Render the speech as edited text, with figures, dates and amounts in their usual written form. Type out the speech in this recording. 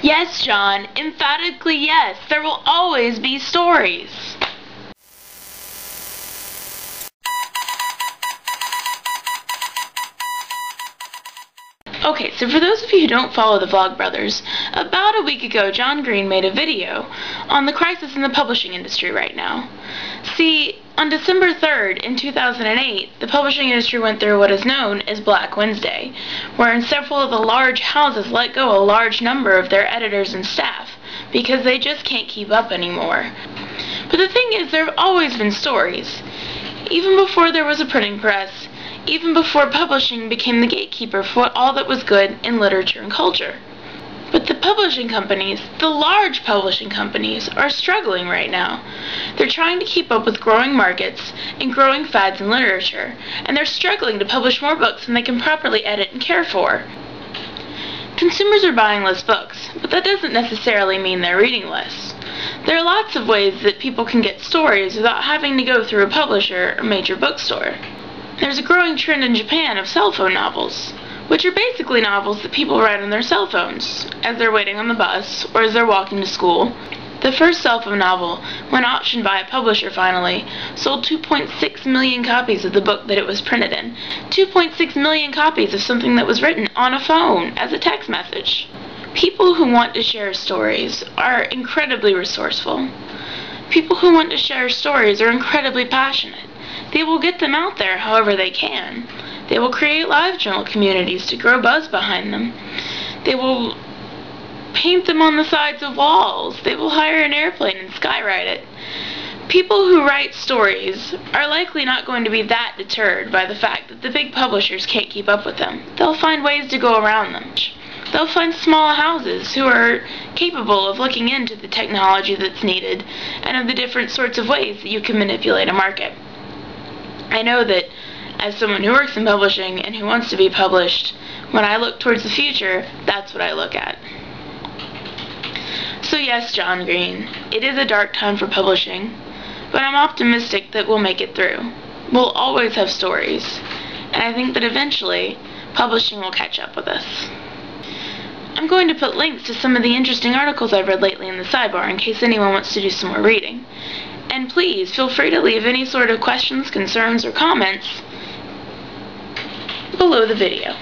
Yes, John, emphatically yes. There will always be stories. Okay, so for those of you who don't follow the Vlogbrothers, about a week ago John Green made a video on the crisis in the publishing industry right now. See, on December 3rd in 2008, the publishing industry went through what is known as Black Wednesday, wherein several of the large houses let go a large number of their editors and staff because they just can't keep up anymore. But the thing is, there have always been stories. Even before there was a printing press, even before publishing became the gatekeeper for all that was good in literature and culture. But the publishing companies, the large publishing companies, are struggling right now. They're trying to keep up with growing markets and growing fads in literature, and they're struggling to publish more books than they can properly edit and care for. Consumers are buying less books, but that doesn't necessarily mean they're reading less. There are lots of ways that people can get stories without having to go through a publisher or major bookstore. There's a growing trend in Japan of cell phone novels, which are basically novels that people write on their cell phones as they're waiting on the bus or as they're walking to school. The first cell phone novel, when optioned by a publisher finally, sold 2.6 million copies of the book that it was printed in. 2.6 million copies of something that was written on a phone as a text message. People who want to share stories are incredibly resourceful. People who want to share stories are incredibly passionate. They will get them out there however they can. They will create live journal communities to grow buzz behind them. They will paint them on the sides of walls. They will hire an airplane and skywrite it. People who write stories are likely not going to be that deterred by the fact that the big publishers can't keep up with them. They'll find ways to go around them. They'll find small houses who are capable of looking into the technology that's needed and of the different sorts of ways that you can manipulate a market. I know that as someone who works in publishing and who wants to be published, when I look towards the future, that's what I look at. So yes, John Green, it is a dark time for publishing, but I'm optimistic that we'll make it through. We'll always have stories, and I think that eventually, publishing will catch up with us. I'm going to put links to some of the interesting articles I've read lately in the sidebar in case anyone wants to do some more reading. And please, feel free to leave any sort of questions, concerns, or comments below the video.